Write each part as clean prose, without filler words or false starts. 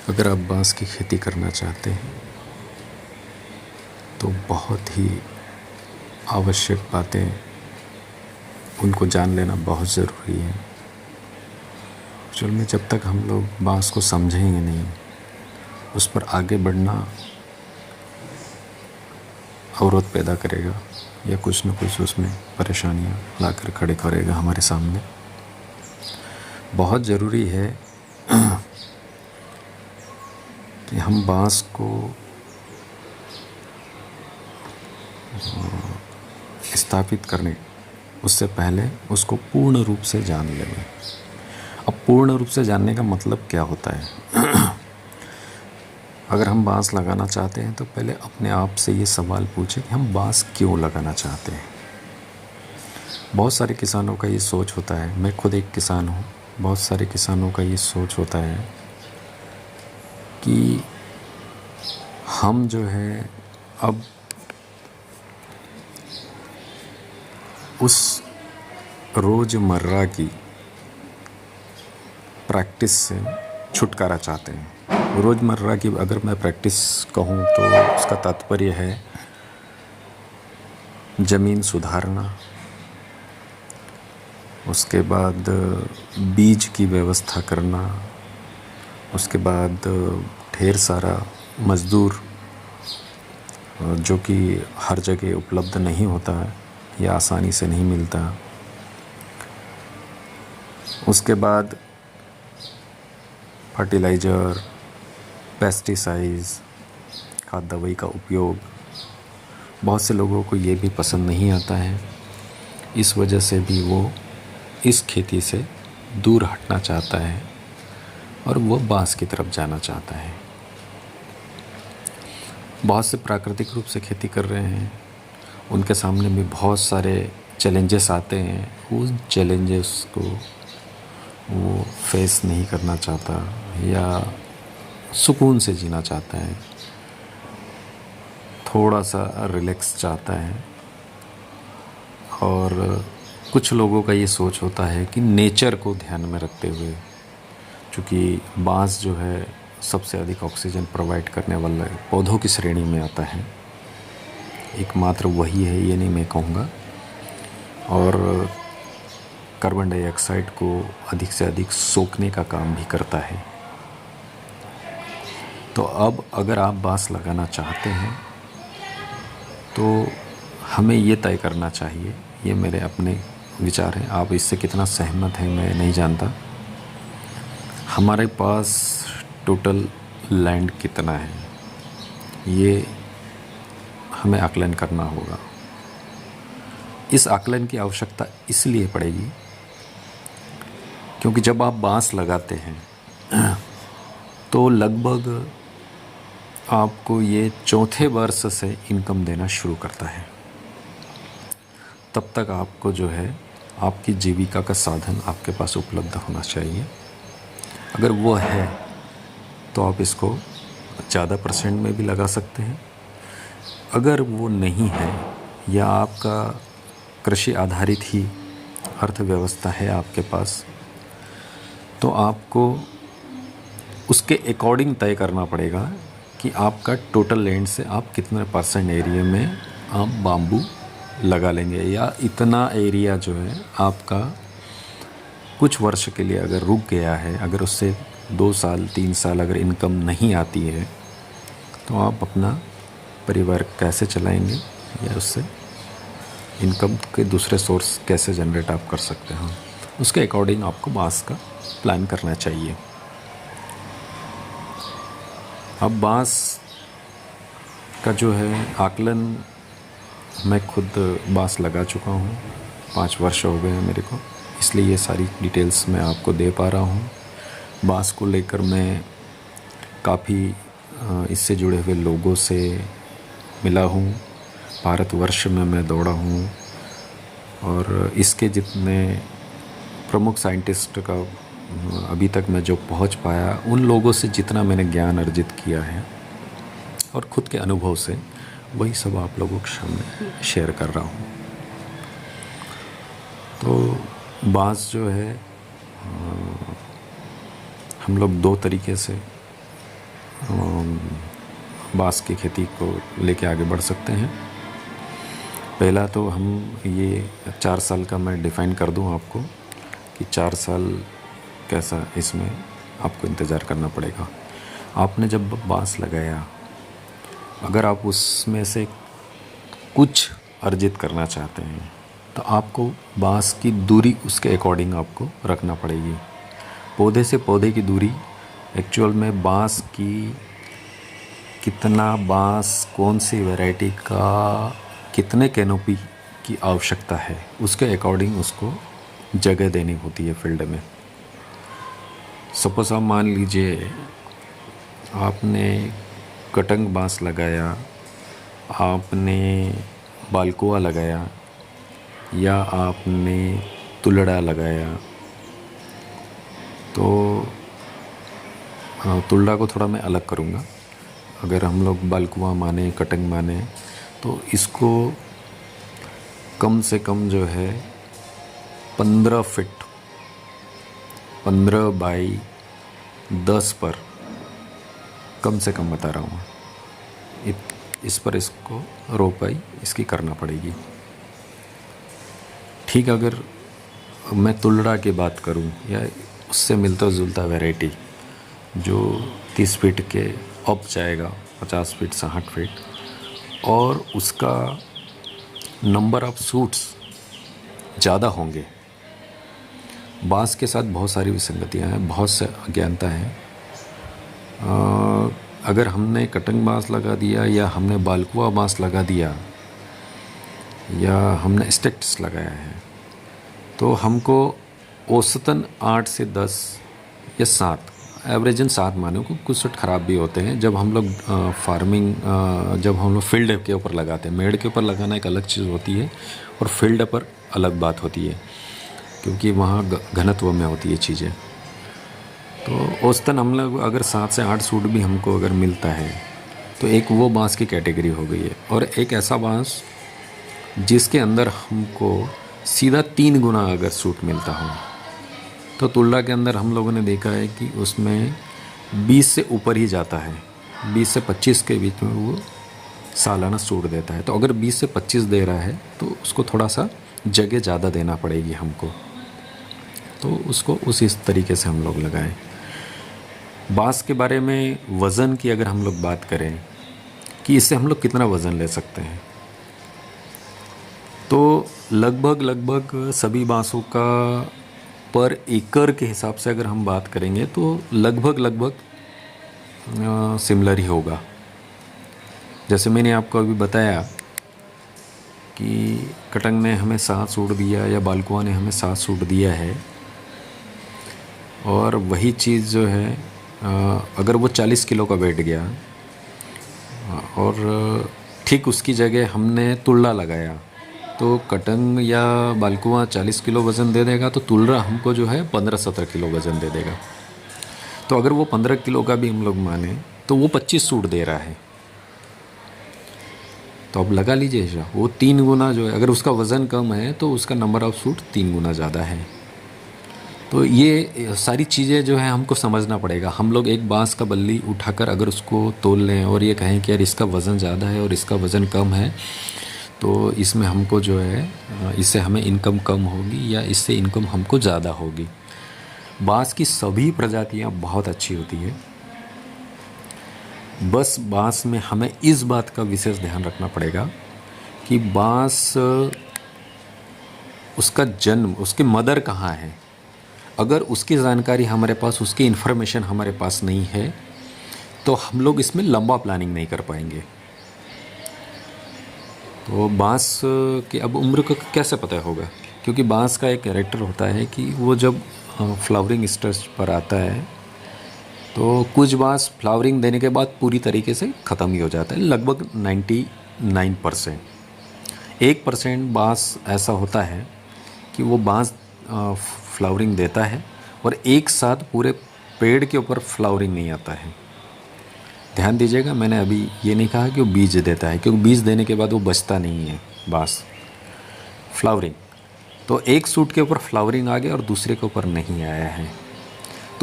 अगर आप बांस की खेती करना चाहते हैं तो बहुत ही आवश्यक बातें उनको जान लेना बहुत ज़रूरी है। एक्चुअल में जब तक हम लोग बांस को समझेंगे नहीं, उस पर आगे बढ़ना अवरोध पैदा करेगा या कुछ न कुछ उसमें परेशानियां लाकर खड़े करेगा हमारे सामने। बहुत ज़रूरी है कि हम बांस को स्थापित करने उससे पहले उसको पूर्ण रूप से जान लें। अब पूर्ण रूप से जानने का मतलब क्या होता है? अगर हम बांस लगाना चाहते हैं तो पहले अपने आप से ये सवाल पूछें कि हम बांस क्यों लगाना चाहते हैं। बहुत सारे किसानों का ये सोच होता है, मैं खुद एक किसान हूँ, बहुत सारे किसानों का ये सोच होता है कि हम जो है अब उस रोज़मर्रा की प्रैक्टिस से छुटकारा चाहते हैं। रोज़मर्रा की अगर मैं प्रैक्टिस कहूँ तो उसका तात्पर्य है ज़मीन सुधारना, उसके बाद बीज की व्यवस्था करना, उसके बाद ढेर सारा मज़दूर जो कि हर जगह उपलब्ध नहीं होता या आसानी से नहीं मिलता, उसके बाद फर्टिलाइज़र, पेस्टिसाइड्स, खाद दवाई का उपयोग बहुत से लोगों को ये भी पसंद नहीं आता है। इस वजह से भी वो इस खेती से दूर हटना चाहता है और वो बांस की तरफ जाना चाहता है। बहुत से प्राकृतिक रूप से खेती कर रहे हैं, उनके सामने भी बहुत सारे चैलेंजेस आते हैं। उन चैलेंजेस को वो फेस नहीं करना चाहता या सुकून से जीना चाहता है, थोड़ा सा रिलैक्स चाहता है। और कुछ लोगों का ये सोच होता है कि नेचर को ध्यान में रखते हुए, चूँकि बांस जो है सबसे अधिक ऑक्सीजन प्रोवाइड करने वाला पौधों की श्रेणी में आता है, एकमात्र वही है ये नहीं मैं कहूँगा, और कार्बन डाइऑक्साइड को अधिक से अधिक सोखने का काम भी करता है। तो अब अगर आप बांस लगाना चाहते हैं तो हमें ये तय करना चाहिए, ये मेरे अपने विचार हैं, आप इससे कितना सहमत हैं मैं नहीं जानता। हमारे पास टोटल लैंड कितना है ये हमें आकलन करना होगा। इस आकलन की आवश्यकता इसलिए पड़ेगी क्योंकि जब आप बांस लगाते हैं तो लगभग आपको ये चौथे वर्ष से इनकम देना शुरू करता है। तब तक आपको जो है आपकी जीविका का साधन आपके पास उपलब्ध होना चाहिए। अगर वो है तो आप इसको ज़्यादा परसेंट में भी लगा सकते हैं। अगर वो नहीं है या आपका कृषि आधारित ही अर्थव्यवस्था है आपके पास, तो आपको उसके अकॉर्डिंग तय करना पड़ेगा कि आपका टोटल लैंड से आप कितने परसेंट एरिया में आप बाम्बू लगा लेंगे, या इतना एरिया जो है आपका कुछ वर्ष के लिए अगर रुक गया है, अगर उससे 2 साल 3 साल अगर इनकम नहीं आती है तो आप अपना परिवार कैसे चलाएंगे या उससे इनकम के दूसरे सोर्स कैसे जनरेट आप कर सकते हैं, उसके अकॉर्डिंग आपको बांस का प्लान करना चाहिए। अब बांस का जो है आकलन, मैं खुद बांस लगा चुका हूँ, 5 वर्ष हो गए हैं मेरे को, इसलिए ये सारी डिटेल्स मैं आपको दे पा रहा हूँ। बांस को लेकर मैं काफ़ी इससे जुड़े हुए लोगों से मिला हूँ, भारतवर्ष में मैं दौड़ा हूँ और इसके जितने प्रमुख साइंटिस्ट का अभी तक मैं जो पहुँच पाया, उन लोगों से जितना मैंने ज्ञान अर्जित किया है और ख़ुद के अनुभव से, वही सब आप लोगों के सामने शेयर कर रहा हूँ। तो बांस जो है हम लोग 2 तरीके से बांस की खेती को लेके आगे बढ़ सकते हैं। पहला तो हम ये 4 साल का मैं डिफ़ाइन कर दूं आपको कि 4 साल कैसा इसमें आपको इंतज़ार करना पड़ेगा। आपने जब बांस लगाया, अगर आप उसमें से कुछ अर्जित करना चाहते हैं तो आपको बांस की दूरी उसके अकॉर्डिंग आपको रखना पड़ेगी। पौधे से पौधे की दूरी एक्चुअल में बांस की कितना बांस कौन सी वैरायटी का कितने कैनोपी की आवश्यकता है उसके अकॉर्डिंग उसको जगह देनी होती है फील्ड में। सपोज आप मान लीजिए आपने कटंग बांस लगाया, आपने बालकुआ लगाया या आपने तुलड़ा लगाया, तो तुलड़ा को थोड़ा मैं अलग करूँगा। अगर हम लोग बालकुआ माने, कटंग माने, तो इसको कम से कम जो है 15 फीट 15 बाई 10 पर कम से कम बता रहा हूँ, इस पर इसको रोपाई इसकी करना पड़ेगी। ठीक, अगर मैं तुलड़ा की बात करूं या उससे मिलता जुलता वैरायटी जो 30 फीट के अप जाएगा, 50 फीट 60 फीट, और उसका नंबर ऑफ सूट्स ज़्यादा होंगे। बांस के साथ बहुत सारी विसंगतियाँ हैं, बहुत से अज्ञानता हैं। अगर हमने कटंग बांस लगा दिया या हमने बालकुआ बांस लगा दिया या हमने स्टेक्स लगाया है, तो हमको औसतन 8 से 10 या 7, एवरेजन 7 मानो, को कुछ सेट ख़राब भी होते हैं। जब हम लोग फार्मिंग जब हम लोग फील्ड के ऊपर लगाते हैं, मेड़ के ऊपर लगाना एक अलग चीज़ होती है और फील्ड पर अलग बात होती है, क्योंकि वहाँ घनत्व में होती है चीज़ें। तो औसतन हम लोग अगर 7 से 8 सूट भी हमको अगर मिलता है तो एक वो बांस की कैटेगरी हो गई है। और एक ऐसा बांस जिसके अंदर हमको सीधा 3 गुना अगर सूट मिलता हो, तो तुलड़ा के अंदर हम लोगों ने देखा है कि उसमें 20 से ऊपर ही जाता है, 20 से 25 के बीच में वो सालाना सूट देता है। तो अगर 20 से 25 दे रहा है तो उसको थोड़ा सा जगह ज़्यादा देना पड़ेगी हमको, तो उसको उसी तरीके से हम लोग लगाएं। बांस के बारे में वज़न की अगर हम लोग बात करें कि इससे हम लोग कितना वज़न ले सकते हैं, तो लगभग सभी बांसों का पर एकड़ के हिसाब से अगर हम बात करेंगे तो लगभग सिमिलर ही होगा। जैसे मैंने आपको अभी बताया कि कटंग ने हमें 7 सूट दिया या बालकुआ ने हमें 7 सूट दिया है, और वही चीज़ जो है अगर वो 40 किलो का बैठ गया और ठीक उसकी जगह हमने तुलड़ा लगाया, तो कटंग या बालकुआ 40 किलो वज़न दे देगा, तो तुलड़ा हमको जो है 15-17 किलो वज़न दे देगा। तो अगर वो 15 किलो का भी हम लोग माने तो वो 25 सूट दे रहा है। तो अब लगा लीजिए, वो 3 गुना जो है, अगर उसका वज़न कम है तो उसका नंबर ऑफ़ सूट 3 गुना ज़्यादा है। तो ये सारी चीज़ें जो है हमको समझना पड़ेगा। हम लोग एक बांस का बल्ली उठाकर अगर उसको तोल लें और ये कहें कि यार इसका वज़न ज़्यादा है और इसका वज़न कम है, तो इसमें हमको जो है इससे हमें इनकम कम होगी या इससे इनकम हमको ज़्यादा होगी। बांस की सभी प्रजातियां बहुत अच्छी होती है, बस बांस में हमें इस बात का विशेष ध्यान रखना पड़ेगा कि बांस उसका जन्म, उसके मदर कहाँ है। अगर उसकी जानकारी हमारे पास, उसकी इन्फॉर्मेशन हमारे पास नहीं है, तो हम लोग इसमें लंबा प्लानिंग नहीं कर पाएंगे। तो बांस की अब उम्र को कैसे पता होगा, क्योंकि बांस का एक कैरेक्टर होता है कि वो जब फ्लावरिंग स्टेज पर आता है तो कुछ बांस फ्लावरिंग देने के बाद पूरी तरीके से ख़त्म ही हो जाता है, लगभग 99%। 1% बांस ऐसा होता है कि वो बांस फ्लावरिंग देता है और एक साथ पूरे पेड़ के ऊपर फ्लावरिंग नहीं आता है। ध्यान दीजिएगा, मैंने अभी ये नहीं कहा कि वो बीज देता है, क्योंकि बीज देने के बाद वो बचता नहीं है बांस। फ्लावरिंग तो एक सूट के ऊपर फ्लावरिंग आ गया और दूसरे के ऊपर नहीं आया है,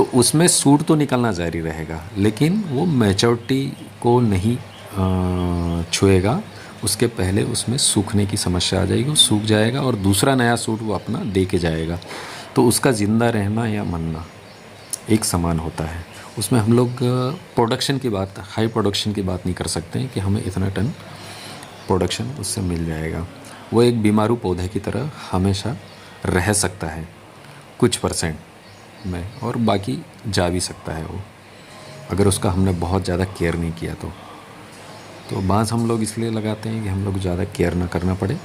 तो उसमें सूट तो निकलना जारी रहेगा, लेकिन वो मैच्योरिटी को नहीं छुएगा। उसके पहले उसमें सूखने की समस्या आ जाएगी, वो सूख जाएगा और दूसरा नया सूट वो अपना दे के जाएगा। तो उसका ज़िंदा रहना या मरना एक समान होता है। उसमें हम लोग प्रोडक्शन की बात, हाई प्रोडक्शन की बात नहीं कर सकते हैं कि हमें इतना टन प्रोडक्शन उससे मिल जाएगा। वो एक बीमारू पौधे की तरह हमेशा रह सकता है कुछ परसेंट में, और बाकी जा भी सकता है वो, अगर उसका हमने बहुत ज़्यादा केयर नहीं किया तो बांस हम लोग इसलिए लगाते हैं कि हम लोग ज़्यादा केयर ना करना पड़े।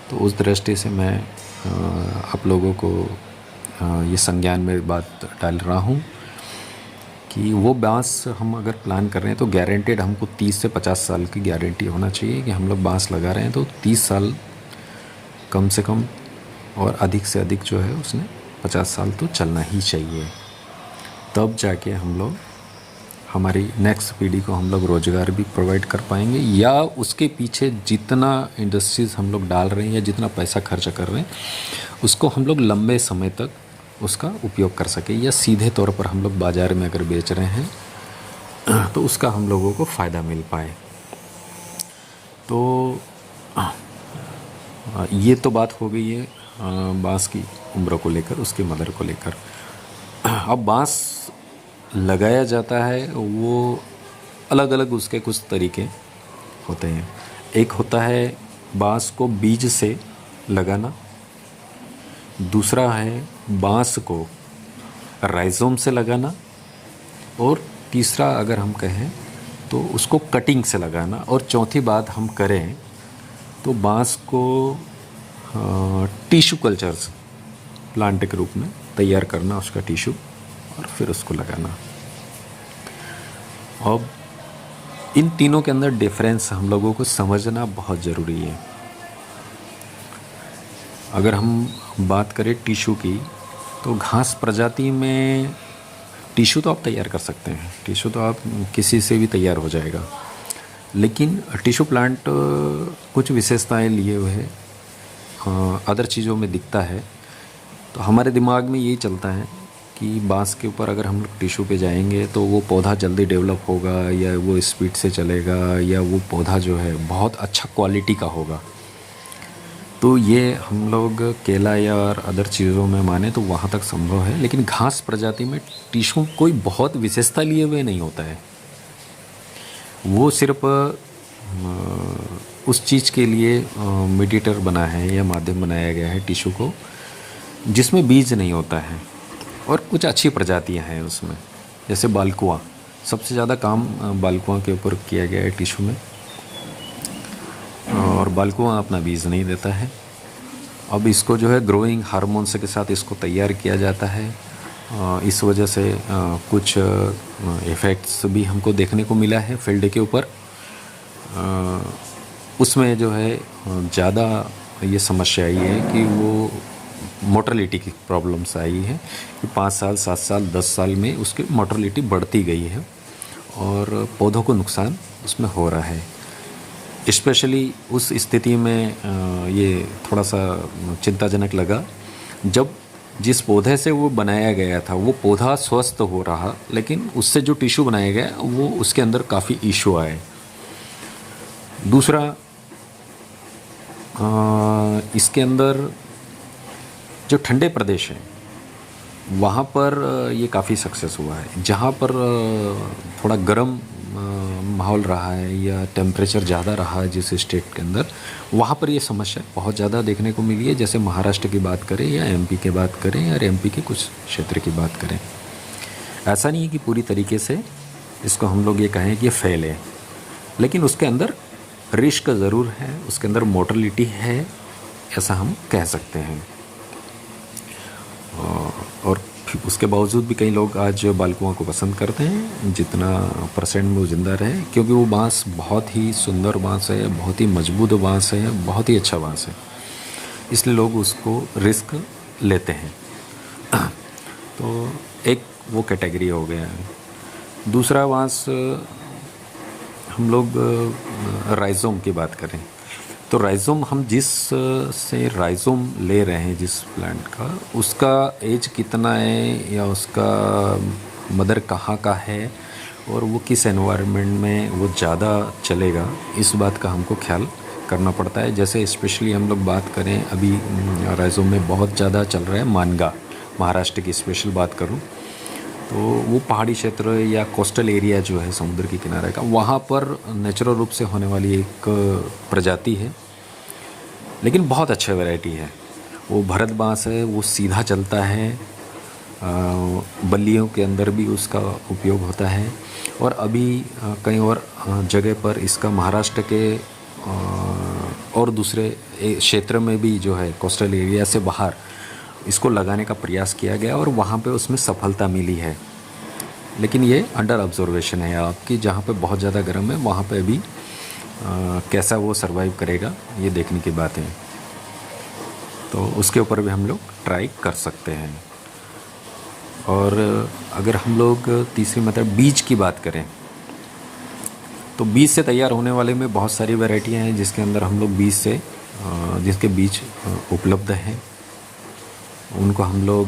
तो उस दृष्टि से मैं आप लोगों को ये संज्ञान में बात डाल रहा हूँ कि वो बांस हम अगर प्लान कर रहे हैं तो गारंटेड हमको 30 से 50 साल की गारंटी होना चाहिए कि हम लोग बांस लगा रहे हैं तो 30 साल कम से कम, और अधिक से अधिक जो है उसने 50 साल तो चलना ही चाहिए। तब जाके हम लोग हमारी नेक्स्ट पीढ़ी को हम लोग रोज़गार भी प्रोवाइड कर पाएंगे, या उसके पीछे जितना इंडस्ट्रीज़ हम लोग डाल रहे हैं या जितना पैसा खर्च कर रहे हैं उसको हम लोग लंबे समय तक उसका उपयोग कर सकें, या सीधे तौर पर हम लोग बाज़ार में अगर बेच रहे हैं तो उसका हम लोगों को फ़ायदा मिल पाए। तो ये तो बात हो गई है बांस की उम्र को लेकर, उसकी मदर को लेकर। अब बांस लगाया जाता है वो अलग अलग उसके कुछ तरीके होते हैं। एक होता है बांस को बीज से लगाना, दूसरा है बांस को राइज़ोम से लगाना, और तीसरा अगर हम कहें तो उसको कटिंग से लगाना, और चौथी बात हम करें तो बांस को टिश्यू कल्चर्स प्लांट के रूप में तैयार करना, उसका टिश्यू, और फिर उसको लगाना। अब इन तीनों के अंदर डिफरेंस हम लोगों को समझना बहुत ज़रूरी है। अगर हम बात करें टिश्यू की, तो घास प्रजाति में टिश्यू तो आप तैयार कर सकते हैं, टिश्यू तो आप किसी से भी तैयार हो जाएगा, लेकिन टिश्यू प्लांट कुछ विशेषताएं लिए हुए है, अदर चीज़ों में दिखता है। तो हमारे दिमाग में यही चलता है कि बांस के ऊपर अगर हम लोग टिश्यू पे जाएंगे तो वो पौधा जल्दी डेवलप होगा, या वो स्पीड से चलेगा, या वो पौधा जो है बहुत अच्छा क्वालिटी का होगा। तो ये हम लोग केला या और अदर चीज़ों में माने तो वहाँ तक संभव है, लेकिन घास प्रजाति में टिश्यू कोई बहुत विशेषता लिए हुए नहीं होता है। वो सिर्फ उस चीज़ के लिए मीडिएटर बना है या माध्यम बनाया गया है टिश्यू को, जिसमें बीज नहीं होता है। और कुछ अच्छी प्रजातियां हैं उसमें, जैसे बालकुआ, सबसे ज़्यादा काम बालकुआ के ऊपर किया गया है टिश्यू में, और बालकुआ अपना बीज नहीं देता है। अब इसको जो है ग्रोइंग हार्मोन्स के साथ इसको तैयार किया जाता है। इस वजह से कुछ इफ़ेक्ट्स भी हमको देखने को मिला है फील्ड के ऊपर। उसमें जो है ज़्यादा ये समस्या आई है कि वो मोर्टेलिटी की प्रॉब्लम्स आई है कि 5 साल 7 साल 10 साल में उसकी मोर्टेलिटी बढ़ती गई है, और पौधों को नुकसान उसमें हो रहा है। स्पेशली उस स्थिति में ये थोड़ा सा चिंताजनक लगा जब जिस पौधे से वो बनाया गया था वो पौधा स्वस्थ हो रहा, लेकिन उससे जो टिश्यू बनाया गया वो उसके अंदर काफ़ी इशू आए। दूसरा, इसके अंदर जो ठंडे प्रदेश हैं वहाँ पर ये काफ़ी सक्सेस हुआ है। जहाँ पर थोड़ा गर्म माहौल रहा है या टेम्परेचर ज़्यादा रहा है जिस स्टेट के अंदर, वहाँ पर ये समस्या बहुत ज़्यादा देखने को मिली है। जैसे महाराष्ट्र की बात करें या एमपी की बात करें या एमपी के कुछ क्षेत्र की बात करें। ऐसा नहीं है कि पूरी तरीके से इसको हम लोग ये कहें कि ये फेल है, लेकिन उसके अंदर रिस्क ज़रूर है, उसके अंदर मोर्टेलिटी है, ऐसा हम कह सकते हैं। और उसके बावजूद भी कई लोग आज बालकुआं को पसंद करते हैं, जितना परसेंट में वो ज़िंदा रहे, क्योंकि वो बांस बहुत ही सुंदर बांस है, बहुत ही मजबूत बांस है, बहुत ही अच्छा बांस है, इसलिए लोग उसको रिस्क लेते हैं। तो एक वो कैटेगरी हो गया है। दूसरा बांस, हम लोग राइज़ोम की बात करें तो राइज़ोम, हम जिस से राइज़ोम ले रहे हैं जिस प्लांट का, उसका एज कितना है या उसका मदर कहाँ का है और वो किस एनवायरनमेंट में वो ज़्यादा चलेगा, इस बात का हमको ख्याल करना पड़ता है। जैसे स्पेशली हम लोग बात करें, अभी राइजोम में बहुत ज़्यादा चल रहा है मानगा, महाराष्ट्र की स्पेशल बात करूं तो वो पहाड़ी क्षेत्र या कोस्टल एरिया जो है समुद्र के किनारे का, वहाँ पर नेचुरल रूप से होने वाली एक प्रजाति है, लेकिन बहुत अच्छा वैरायटी है। वो भरत बांस है, वो सीधा चलता है, बल्लियों के अंदर भी उसका उपयोग होता है। और अभी कई और जगह पर इसका महाराष्ट्र के और दूसरे क्षेत्र में भी जो है कोस्टल एरिया से बाहर इसको लगाने का प्रयास किया गया और वहाँ पे उसमें सफलता मिली है। लेकिन ये अंडर ऑब्जर्वेशन है आपकी, जहाँ पे बहुत ज़्यादा गर्म है वहाँ पे अभी कैसा वो सरवाइव करेगा ये देखने की बात है। तो उसके ऊपर भी हम लोग ट्राई कर सकते हैं। और अगर हम लोग तीसरी मतलब बीज की बात करें तो बीज से तैयार होने वाले में बहुत सारी वैरायटियां हैं, जिसके अंदर हम लोग बीज से जिसके बीज उपलब्ध हैं उनको हम लोग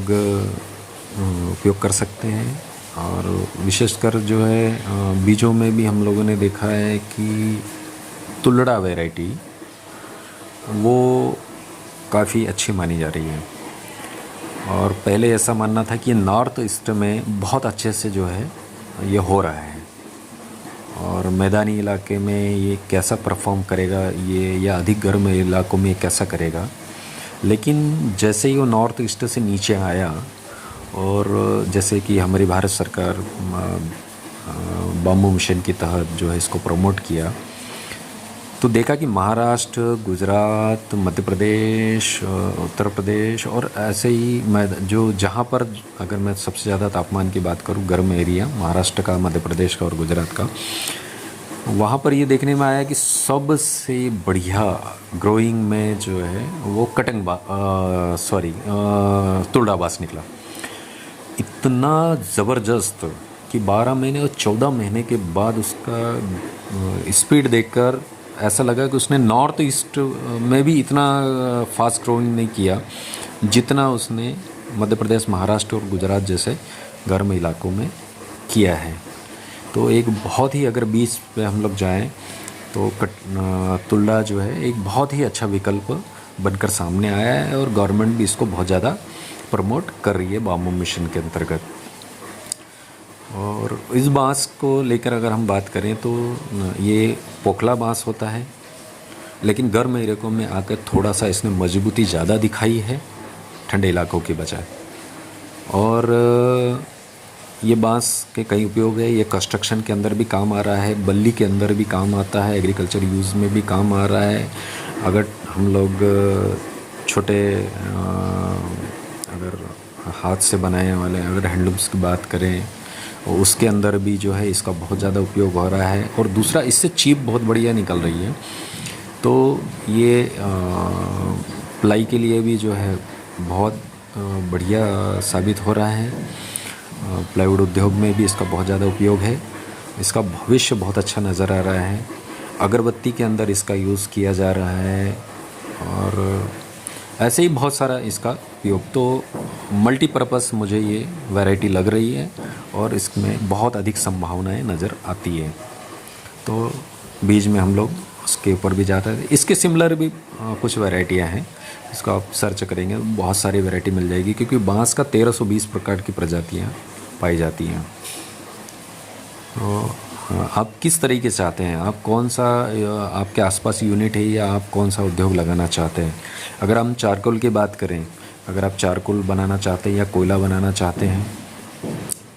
उपयोग कर सकते हैं। और विशेषकर जो है बीजों में भी हम लोगों ने देखा है कि तुलड़ा वैरायटी वो काफ़ी अच्छी मानी जा रही है। और पहले ऐसा मानना था कि नॉर्थ ईस्ट में बहुत अच्छे से जो है ये हो रहा है और मैदानी इलाके में ये कैसा परफॉर्म करेगा ये, या अधिक गर्म इलाकों में ये कैसा करेगा। लेकिन जैसे ही वो नॉर्थ ईस्ट से नीचे आया और जैसे कि हमारी भारत सरकार बाम्बू मिशन के तहत जो है इसको प्रमोट किया, तो देखा कि महाराष्ट्र, गुजरात, मध्य प्रदेश, उत्तर प्रदेश और ऐसे ही मैं जो जहाँ पर अगर मैं सबसे ज़्यादा तापमान की बात करूँ, गर्म एरिया महाराष्ट्र का, मध्य प्रदेश का और गुजरात का, वहाँ पर ये देखने में आया कि सबसे बढ़िया ग्रोइंग में जो है वो तुलड़ा बांस निकला। इतना ज़बरदस्त कि 12 महीने और 14 महीने के बाद उसका स्पीड देखकर ऐसा लगा कि उसने नॉर्थ ईस्ट में भी इतना फास्ट ग्रोइंग नहीं किया जितना उसने मध्य प्रदेश, महाराष्ट्र और गुजरात जैसे गर्म इलाकों में किया है। तो एक बहुत ही, अगर बीच पे हम लोग जाएं तो तुलड़ा जो है एक बहुत ही अच्छा विकल्प बनकर सामने आया है और गवर्नमेंट भी इसको बहुत ज़्यादा प्रमोट कर रही है बाम्बू मिशन के अंतर्गत। और इस बांस को लेकर अगर हम बात करें तो ये पोखला बांस होता है, लेकिन गर्म इलाकों में आकर थोड़ा सा इसने मजबूती ज़्यादा दिखाई है ठंडे इलाकों के बजाय। और ये बांस के कई उपयोग है। ये कंस्ट्रक्शन के अंदर भी काम आ रहा है, बल्ली के अंदर भी काम आता है, एग्रीकल्चर यूज़ में भी काम आ रहा है। अगर हम लोग छोटे अगर हाथ से बनाने वाले अगर हैंडलूम्स की बात करें, उसके अंदर भी जो है इसका बहुत ज़्यादा उपयोग हो रहा है। और दूसरा, इससे चीप बहुत बढ़िया निकल रही है। तो ये प्लाई के लिए भी जो है बहुत बढ़िया साबित हो रहा है। प्लाईवुड उद्योग में भी इसका बहुत ज़्यादा उपयोग है। इसका भविष्य बहुत अच्छा नज़र आ रहा है। अगरबत्ती के अंदर इसका यूज़ किया जा रहा है और ऐसे ही बहुत सारा इसका उपयोग। तो मल्टीपर्पज़ मुझे ये वैरायटी लग रही है और इसमें बहुत अधिक संभावनाएं नज़र आती है। तो बीज में हम लोग उसके ऊपर भी जाते हैं। इसके सिमिलर भी कुछ वैरायटियां हैं, इसको आप सर्च करेंगे बहुत सारी वैरायटी मिल जाएगी, क्योंकि बांस का 1320 प्रकार की प्रजातियां पाई जाती हैं। तो आप किस तरीके से चाहते हैं, आप कौन सा आपके आसपास यूनिट है या आप कौन सा उद्योग लगाना चाहते हैं। अगर हम चारकोल की बात करें, अगर आप चारकोल बनाना चाहते हैं या कोयला बनाना चाहते हैं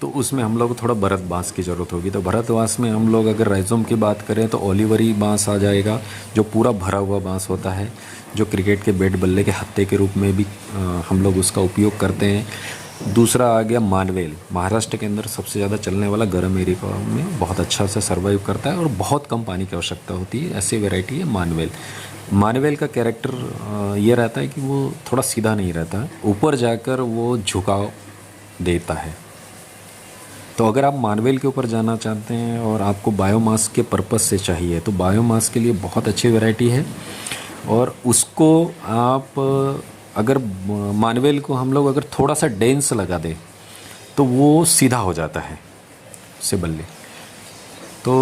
तो उसमें हम लोग को थोड़ा भरत बांस की ज़रूरत होगी। तो भरत बांस में हम लोग अगर राइजोम की बात करें तो ओलिवरी बांस आ जाएगा, जो पूरा भरा हुआ बांस होता है, जो क्रिकेट के बैट बल्ले के हत्थे के रूप में भी हम लोग उसका उपयोग करते हैं। दूसरा आ गया मानवेल, महाराष्ट्र के अंदर सबसे ज़्यादा चलने वाला गर्म एरिया में बहुत अच्छा से सर्वाइव करता है और बहुत कम पानी की आवश्यकता होती है। ऐसी वैरायटी है मानवेल। मानवेल का कैरेक्टर ये रहता है कि वो थोड़ा सीधा नहीं रहता, ऊपर जाकर वो झुकाव देता है। तो अगर आप मानवेल के ऊपर जाना चाहते हैं और आपको बायोमास के पर्पस से चाहिए तो बायोमास के लिए बहुत अच्छी वैरायटी है। और उसको आप अगर मानवेल को हम लोग अगर थोड़ा सा डेंस लगा दें तो वो सीधा हो जाता है उससे बल्ले। तो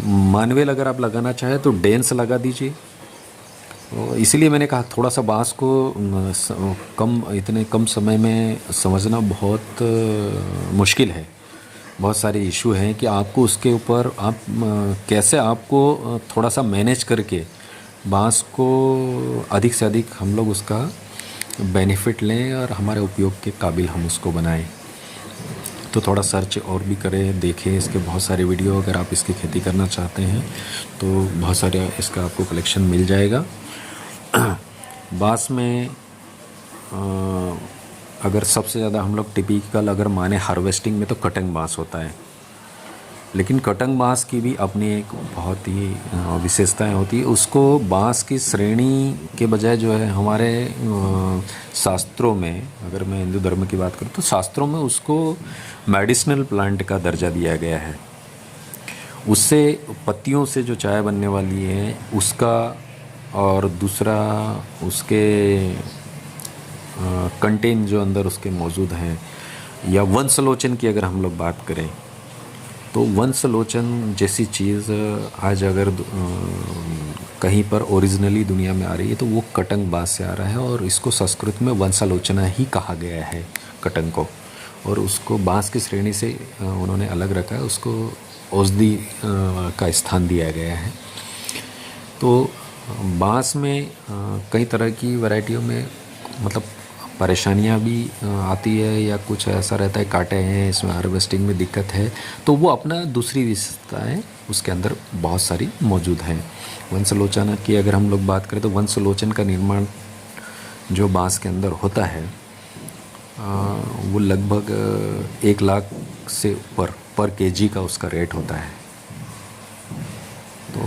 मानवेल अगर आप लगाना चाहें तो डेंस लगा दीजिए। तो इसीलिए मैंने कहा थोड़ा सा बांस को इतने कम समय में समझना बहुत मुश्किल है। बहुत सारे इशू हैं कि आपको उसके ऊपर आप कैसे आपको थोड़ा सा मैनेज करके बांस को अधिक से अधिक हम लोग उसका बेनिफिट लें और हमारे उपयोग के काबिल हम उसको बनाएं। तो थोड़ा सर्च और भी करें, देखें इसके बहुत सारे वीडियो। अगर आप इसकी खेती करना चाहते हैं तो बहुत सारे इसका आपको कलेक्शन मिल जाएगा। बांस में अगर सबसे ज़्यादा हम लोग टिपिकल अगर माने हार्वेस्टिंग में तो कटंग बांस होता है, लेकिन कटंग बांस की भी अपनी एक बहुत ही विशेषताएं होती है। उसको बांस की श्रेणी के बजाय जो है हमारे शास्त्रों में, अगर मैं हिंदू धर्म की बात करूं तो शास्त्रों में उसको मेडिसिनल प्लांट का दर्जा दिया गया है। उससे पत्तियों से जो चाय बनने वाली है उसका, और दूसरा उसके कंटेंट जो अंदर उसके मौजूद हैं, या वंशलोचन की अगर हम लोग बात करें तो वंशलोचन जैसी चीज़ आज अगर कहीं पर ओरिजिनली दुनिया में आ रही है तो वो कटंग बांस से आ रहा है, और इसको संस्कृत में वंशलोचना ही कहा गया है कटंग को। और उसको बांस की श्रेणी से उन्होंने अलग रखा है, उसको औषधि का स्थान दिया गया है। तो बांस में कई तरह की वैरायटियों में मतलब परेशानियां भी आती है, या कुछ ऐसा रहता है कांटे हैं इसमें, हार्वेस्टिंग में दिक्कत है, तो वो अपना दूसरी विशेषताएं उसके अंदर बहुत सारी मौजूद हैं। वंशलोचन की अगर हम लोग बात करें तो वंशलोचन का निर्माण जो बांस के अंदर होता है वो लगभग 1 लाख से ऊपर पर केजी का उसका रेट होता है। तो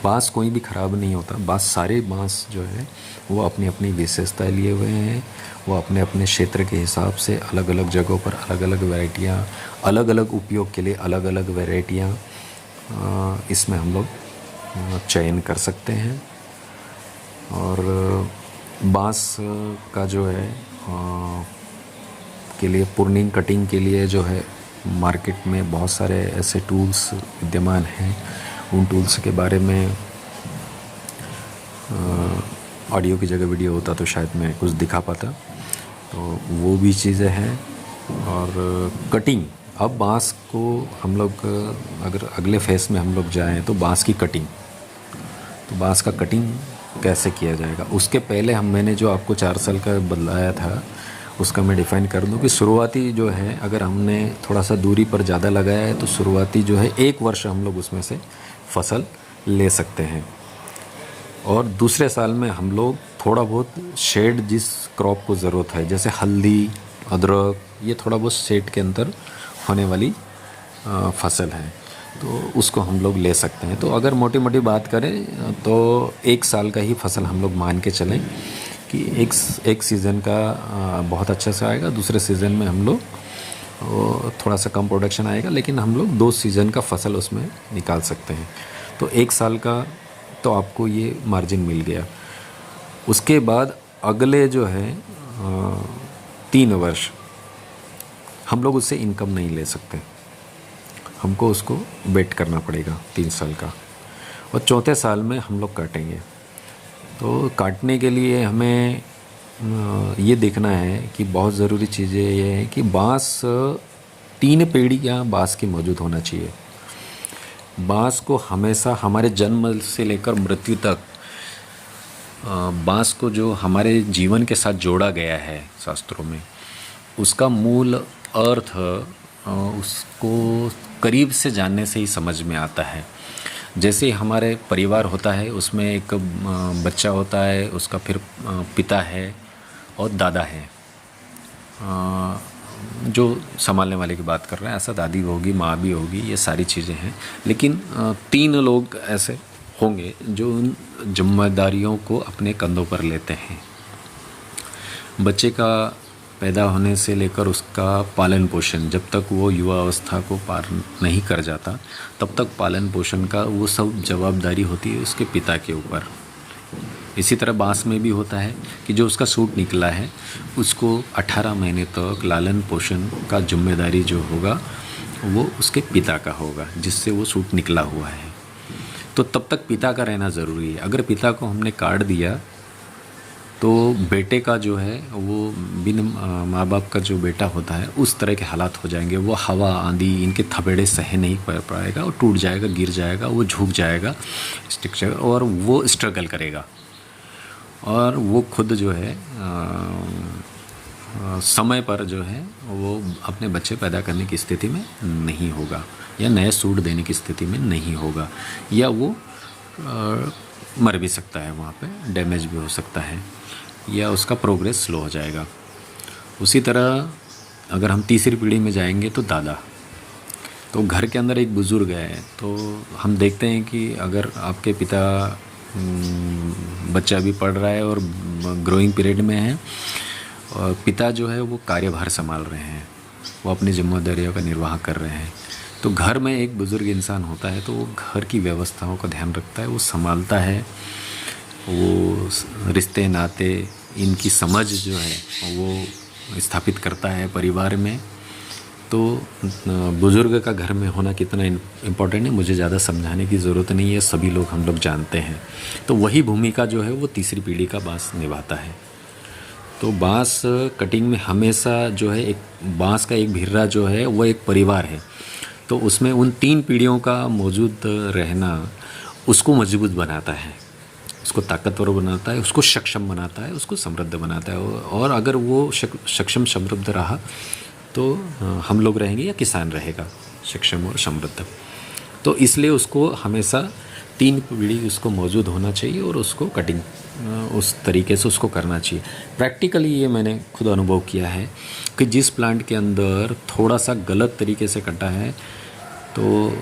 बांस कोई भी ख़राब नहीं होता। बांस सारे बांस जो है वो अपनी अपनी विशेषताएं लिए हुए हैं। वो अपने अपने क्षेत्र के हिसाब से अलग अलग जगहों पर अलग अलग वैरायटियाँ, अलग अलग उपयोग के लिए अलग अलग वैरायटियाँ इसमें हम लोग चयन कर सकते हैं। और बांस का जो है के लिए पुर्निंग कटिंग के लिए जो है मार्केट में बहुत सारे ऐसे टूल्स विद्यमान हैं। उन टूल्स के बारे में ऑडियो की जगह वीडियो होता तो शायद मैं कुछ दिखा पाता, तो वो भी चीज़ें हैं। और कटिंग, अब बांस को हम लोग अगर अगले फेस में हम लोग जाएं तो बांस की कटिंग, तो बांस का कटिंग कैसे किया जाएगा उसके पहले मैंने जो आपको 4 साल का बतलाया था उसका मैं डिफ़ाइन कर दूं कि शुरुआती जो है अगर हमने थोड़ा सा दूरी पर ज़्यादा लगाया है तो शुरुआती जो है 1 वर्ष हम लोग उसमें से फसल ले सकते हैं। और दूसरे साल में हम लोग थोड़ा बहुत शेड, जिस क्रॉप को ज़रूरत है जैसे हल्दी, अदरक, ये थोड़ा बहुत शेड के अंदर होने वाली फसल है, तो उसको हम लोग ले सकते हैं। तो अगर मोटी मोटी बात करें तो 1 साल का ही फसल हम लोग मान के चलें कि एक सीज़न का बहुत अच्छा से आएगा, दूसरे सीज़न में हम लोग थोड़ा सा कम प्रोडक्शन आएगा, लेकिन हम लोग 2 सीज़न का फसल उसमें निकाल सकते हैं। तो 1 साल का तो आपको ये मार्जिन मिल गया। उसके बाद अगले जो है 3 वर्ष हम लोग उससे इनकम नहीं ले सकते, हमको उसको वेट करना पड़ेगा 3 साल का। और चौथे साल में हम लोग काटेंगे। तो काटने के लिए हमें ये देखना है कि बहुत ज़रूरी चीज़ें ये है कि बांस 3 पीढ़ियाँ बांस की मौजूद होना चाहिए। बांस को हमेशा हमारे जन्म से लेकर मृत्यु तक बांस को जो हमारे जीवन के साथ जोड़ा गया है शास्त्रों में, उसका मूल अर्थ उसको करीब से जानने से ही समझ में आता है। जैसे हमारे परिवार होता है उसमें एक बच्चा होता है, उसका फिर पिता है और दादा है, जो संभालने वाले की बात कर रहे हैं, ऐसा दादी होगी, माँ भी होगी, ये सारी चीज़ें हैं। लेकिन 3 लोग ऐसे होंगे जो उन जिम्मेदारियों को अपने कंधों पर लेते हैं। बच्चे का पैदा होने से लेकर उसका पालन पोषण, जब तक वो युवा अवस्था को पार नहीं कर जाता तब तक पालन पोषण का वो सब जवाबदारी होती है उसके पिता के ऊपर। इसी तरह बांस में भी होता है कि जो उसका सूट निकला है उसको 18 महीने तक लालन पोषण का जिम्मेदारी जो होगा वो उसके पिता का होगा, जिससे वो सूट निकला हुआ है। तो तब तक पिता का रहना ज़रूरी है। अगर पिता को हमने काट दिया तो बेटे का जो है वो बिन माँ बाप का जो बेटा होता है उस तरह के हालात हो जाएंगे। वो हवा आंधी इनके थपेड़े सह नहीं कर पाएगा और टूट जाएगा, गिर जाएगा, वो झुक जाएगा स्ट्रक्चर, और वो स्ट्रगल करेगा और वो खुद जो है समय पर जो है वो अपने बच्चे पैदा करने की स्थिति में नहीं होगा, या नए सूट देने की स्थिति में नहीं होगा, या वो मर भी सकता है, वहाँ पे डैमेज भी हो सकता है, या उसका प्रोग्रेस स्लो हो जाएगा। उसी तरह अगर हम तीसरी पीढ़ी में जाएंगे तो दादा, तो घर के अंदर एक बुज़ुर्ग है, तो हम देखते हैं कि अगर आपके पिता बच्चा भी पढ़ रहा है और ग्रोइंग पीरियड में है, और पिता जो है वो कार्यभार संभाल रहे हैं, वो अपनी जिम्मेदारियों का निर्वाह कर रहे हैं, तो घर में एक बुज़ुर्ग इंसान होता है तो वो घर की व्यवस्थाओं का ध्यान रखता है, वो संभालता है, वो रिश्ते नाते इनकी समझ जो है वो स्थापित करता है परिवार में। तो बुज़ुर्ग का घर में होना कितना इम्पोर्टेंट है मुझे ज़्यादा समझाने की ज़रूरत नहीं है, सभी लोग हम लोग जानते हैं। तो वही भूमिका जो है वो तीसरी पीढ़ी का बांस निभाता है। तो बांस कटिंग में हमेशा जो है एक बांस का एक भिर्रा जो है वो एक परिवार है, तो उसमें उन 3 पीढ़ियों का मौजूद रहना उसको मजबूत बनाता है, उसको ताकतवर बनाता है, उसको सक्षम बनाता है, उसको समृद्ध बनाता है। और अगर वो सक्षम समृद्ध रहा तो हम लोग रहेंगे या किसान रहेगा सक्षम और समृद्ध। तो इसलिए उसको हमेशा 3 पीढ़ी उसको मौजूद होना चाहिए और उसको कटिंग उस तरीके से उसको करना चाहिए। प्रैक्टिकली ये मैंने खुद अनुभव किया है कि जिस प्लांट के अंदर थोड़ा सा गलत तरीके से कटा है तो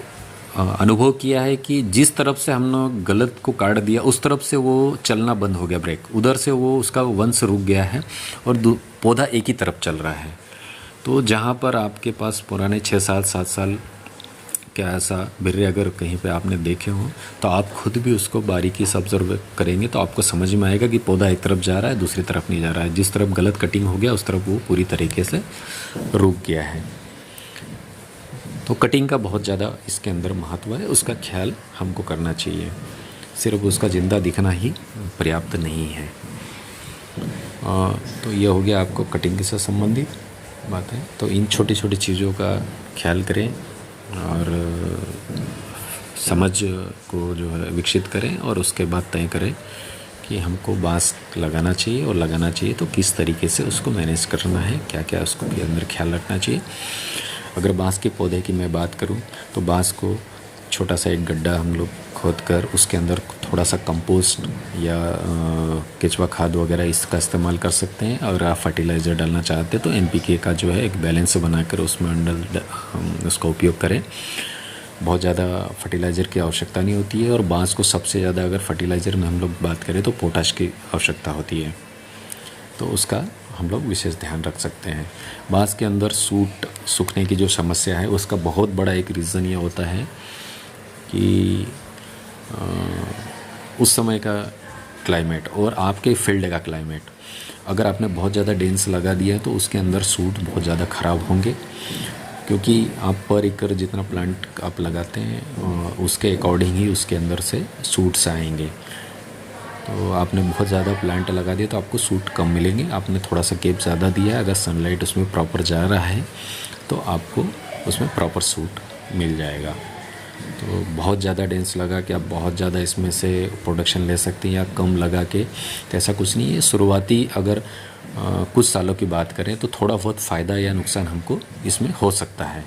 अनुभव किया है कि जिस तरफ से हमने गलत को काट दिया उस तरफ से वो चलना बंद हो गया, ब्रेक उधर से वो उसका वंश रुक गया है और पौधा एक ही तरफ चल रहा है। तो जहाँ पर आपके पास पुराने 6 साल 7 साल क्या ऐसा बिर्रे अगर कहीं पे आपने देखे हो तो आप खुद भी उसको बारीकी से ऑब्जर्व करेंगे तो आपको समझ में आएगा कि पौधा एक तरफ जा रहा है, दूसरी तरफ नहीं जा रहा है। जिस तरफ गलत कटिंग हो गया उस तरफ वो पूरी तरीके से रुक गया है। तो कटिंग का बहुत ज़्यादा इसके अंदर महत्व है, उसका ख्याल हमको करना चाहिए, सिर्फ उसका ज़िंदा दिखना ही पर्याप्त नहीं है। तो ये हो गया आपको कटिंग से संबंधित बात है। तो इन छोटी छोटी चीज़ों का ख्याल करें और समझ को जो है विकसित करें और उसके बाद तय करें कि हमको बांस लगाना चाहिए और लगाना चाहिए तो किस तरीके से उसको मैनेज करना है, क्या क्या उसको के अंदर ख्याल रखना चाहिए। अगर बांस के पौधे की मैं बात करूं तो बांस को छोटा सा एक गड्ढा हम लोग खोद कर उसके अंदर थोड़ा सा कंपोस्ट या केचुआ खाद वगैरह इसका इस्तेमाल कर सकते हैं। अगर आप फर्टिलाइज़र डालना चाहते हैं तो NPK का जो है एक बैलेंस बनाकर उसमें अंदर उसका उपयोग करें। बहुत ज़्यादा फर्टिलाइज़र की आवश्यकता नहीं होती है और बांस को सबसे ज़्यादा अगर फर्टिलाइज़र में हम लोग बात करें तो पोटाश की आवश्यकता होती है, तो उसका हम लोग विशेष ध्यान रख सकते हैं। बांस के अंदर सूट सूखने की जो समस्या है उसका बहुत बड़ा एक रीज़न ये होता है कि उस समय का क्लाइमेट और आपके फील्ड का क्लाइमेट, अगर आपने बहुत ज़्यादा डेंस लगा दिया तो उसके अंदर सूट बहुत ज़्यादा ख़राब होंगे, क्योंकि आप पर एकड़ जितना प्लांट आप लगाते हैं उसके अकॉर्डिंग ही उसके अंदर से सूट्स आएंगे। तो आपने बहुत ज़्यादा प्लांट लगा दिया तो आपको सूट कम मिलेंगे। आपने थोड़ा सा गैप ज़्यादा दिया, अगर सनलाइट उसमें प्रॉपर जा रहा है तो आपको उसमें प्रॉपर सूट मिल जाएगा। तो बहुत ज़्यादा डेंस लगा के आप बहुत ज़्यादा इसमें से प्रोडक्शन ले सकते हैं या कम लगा के, तो ऐसा कुछ नहीं है। शुरुआती अगर कुछ सालों की बात करें तो थोड़ा बहुत फ़ायदा या नुकसान हमको इसमें हो सकता है,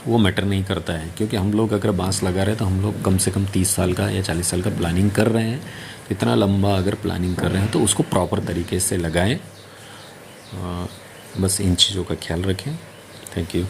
वो मैटर नहीं करता है। क्योंकि हम लोग अगर बांस लगा रहे हैं तो हम लोग कम से कम 30 साल का या 40 साल का प्लानिंग कर रहे हैं। इतना लंबा अगर प्लानिंग कर रहे हैं तो उसको प्रॉपर तरीके से लगाएं। बस इन चीज़ों का ख्याल रखें। Thank you.